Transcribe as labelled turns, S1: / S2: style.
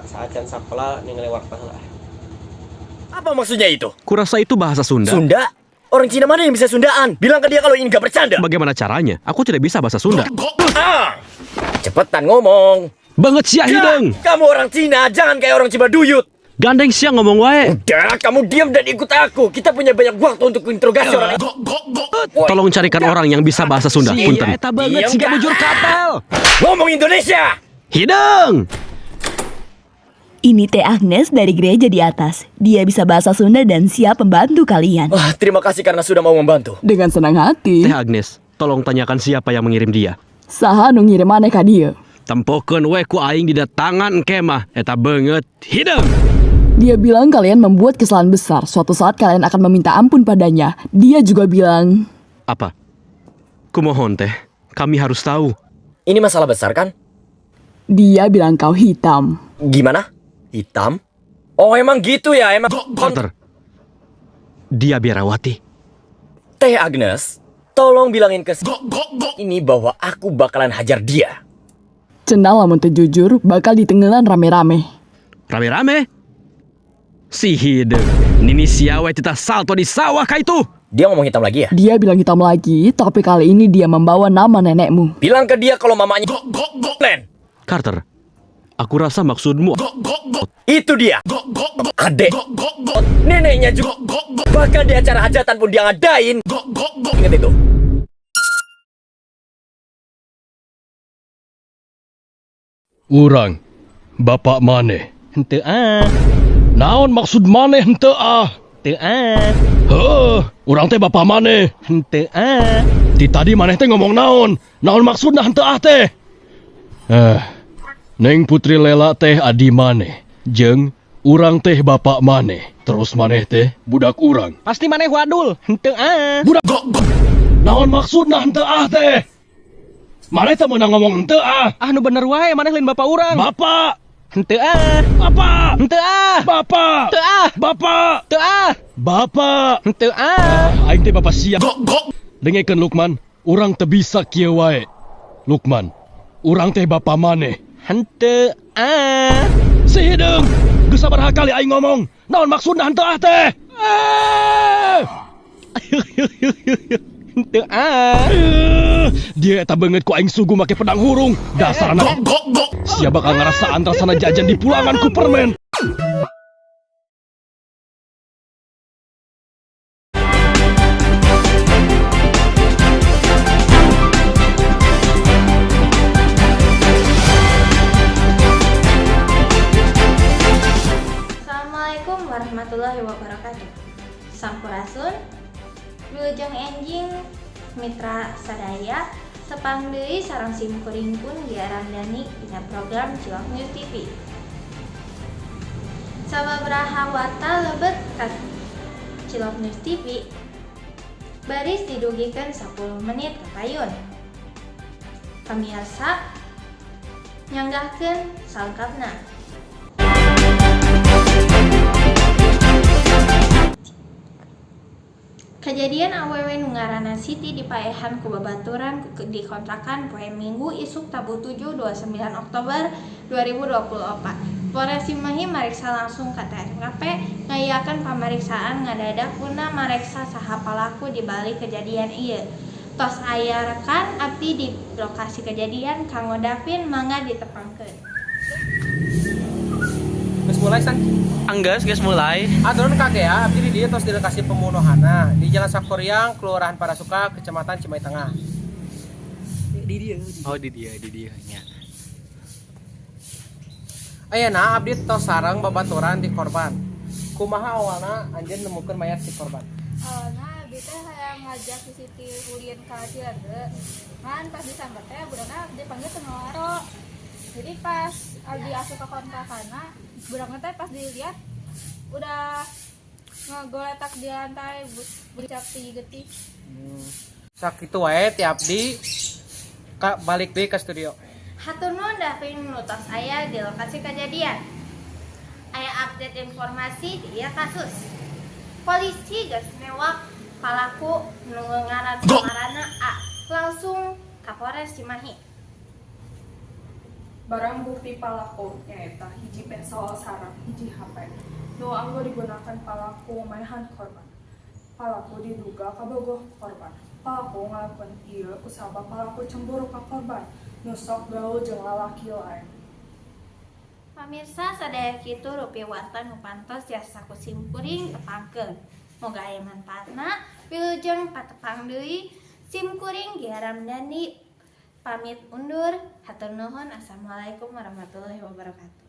S1: Saacan sakola ningali warta lah.
S2: Apa maksudnya itu?
S3: Kurasa itu bahasa Sunda.
S2: Sunda? Orang Cina mana yang bisa Sundaan? Bilang ke dia kalau ini gak bercanda.
S3: Bagaimana caranya? Aku tidak bisa bahasa Sunda.
S2: Cepetan ngomong.
S3: Banget sia hidung.
S2: Kamu orang Cina, jangan kayak orang Cibaduyut.
S3: Gandeng siang ngomong wae.
S2: Udah, kamu diam dan ikut aku. Kita punya banyak waktu untuk interogasi orang.
S3: Tolong carikan orang yang bisa bahasa Sunda. Punten. Eta banget siga bujur kapel.
S2: Ngomong Indonesia.
S3: Hidung.
S4: Ini Teh Agnes dari gereja di atas. Dia bisa bahasa Sunda dan siap membantu kalian.
S2: Terima kasih karena sudah mau membantu.
S4: Dengan senang hati.
S3: Teh Agnes, tolong tanyakan siapa yang mengirim dia.
S4: Saha nu ngirim maneh ka dieu?
S3: Tempokeun we ku aing didatangan kemah. Eta beungeut hidung.
S4: Dia bilang kalian membuat kesalahan besar. Suatu saat kalian akan meminta ampun padanya. Dia juga bilang...
S3: Apa? Kumohon teh, kami harus tahu.
S2: Ini masalah besar kan?
S4: Dia bilang kau hitam.
S2: Gimana? Hitam? Oh emang gitu ya? Emang...
S3: Carter, dia biarawati.
S2: Teh Agnes, tolong bilangin ke ini bahwa aku bakalan hajar dia.
S4: Cenah lamun teu jujur bakal ditenggelan rame-rame.
S3: Rame-rame? Si hidung. Nini siawe tita salto di sawah ka itu.
S2: Dia ngomong hitam lagi ya?
S4: Dia bilang hitam lagi, tapi kali ini dia membawa nama nenekmu.
S2: Bilang ke dia kalau mamanya Len.
S3: Carter, aku rasa maksudmu...
S2: Itu dia. Adek. Neneknya juga. Bahkan di acara hajatan pun dia ngadain. Ingat itu.
S5: Urang, bapak maneh.
S6: Henteu ah.
S5: Naon maksud maneh henteu ah?
S6: Teu ah.
S5: Heuh, urang teh bapak maneh.
S6: Henteu ah.
S5: Ti tadi maneh teh ngomong naon? Naon maksudna henteu ah teh? Neng Putri Lela teh adi maneh. Jeung urang teh bapak maneh. Terus maneh teh budak urang.
S6: Pasti maneh wadul. Henteu ah.
S5: Budak naon maksudna henteu ah teh? Maneh teh meunang ngomong henteu ah.
S6: Ah nu bener wae maneh lain bapak urang.
S5: Bapak.
S6: Henteu ah.
S5: Bapak.
S6: Henteu ah.
S5: Bapak.
S6: Teu ah.
S5: Bapak.
S6: Teu ah.
S5: Bapak.
S6: Henteu ah.
S5: Aing teh bapak siap. Dengekeun Lukman, urang teu bisa kieu wae. Lukman, urang teh bapak maneh.
S6: Henteu ah.
S5: Si hidung, geus sabaraha kali aing ngomong. Naon maksudna henteu ah teh?
S6: Henteu ah.
S5: Dia eta beungeut ku aing sugu make pedang hurung. Dasar anak. Sia bakal ngarasaan rasana jajan di pulangan ku permen.
S7: Assalamualaikum warahmatullahi wabarakatuh. Sampurasun, Wilujeng enjing mitra sadaya sepang deui sareng simkuringkun Giaran Dani dina program Cilok News TV. Sababaraha wata lebet ka Cilok News TV baris didugikeun 10 menit ka payun. Pamirsa nyanggahkeun salengkapna. Kejadian awewe nu ngaranna Siti dipaehan ku babaturan di kontrakan poe Minggu isuk Tabu 7 29 Oktober 2024. Polres Cimahi mariksa langsung ka TKP ngayakeun pameriksaan ngadadak guna mareksa saha palaku di balik kejadian ieu. Tos aya rekan abdi di lokasi kejadian kanggo Davin mangga ditepangkeun.
S1: Geus mulai san?
S6: Anggeus geus mulai.
S1: Aturan kakek ya, abdi di dieu tos di lokasi pembunuhanna di Jalan Sakuriang, Kelurahan Parasuka, Kecamatan Cimahi Tengah.
S6: Di dia. Oh di dia nya.
S1: Ayeuna abdi tos sareng babaturan di korban. Kumaha awalna anjeun nemukeun mayat si korban?
S8: Awalna abdi teh hayang ngajak si Siti ulin ka Ciledug. Kan pas disamber teh budakna dipanggil Senawaro. Jadi pas abdi asup ke kontrakanna, budakna teh pas dilihat udah ngegoletak di lantai bercak tinggi getih.
S1: Sakitu wae ti abdi balik deui ka studio.
S7: Hatur nuhun Davin nu tos aya di lokasi kejadian. Aya update informasi di ieu kasus. Polisi geus newak palaku nu ngaranna A langsung ka Polres Cimahi.
S9: Barang bukti palaku nyaeta hiji pensel sareng hiji HP. Nu anggo digunakan palaku maehan korban. Palaku diduga kabogoh korban. Palaku ngalakeun ieu kusabab palaku cemburu ka korban. Nu sok gaul jeung lalaki lain.
S7: Pamirsa sadaya kitu rupi warta nu pantos jasa kusim kuring tepangkeun. Moga aya manfaatna, wilujeng patepang deui sim kuring Giaram Dani pamit undur. Hatur nuhun. Assalamualaikum warahmatullahi wabarakatuh.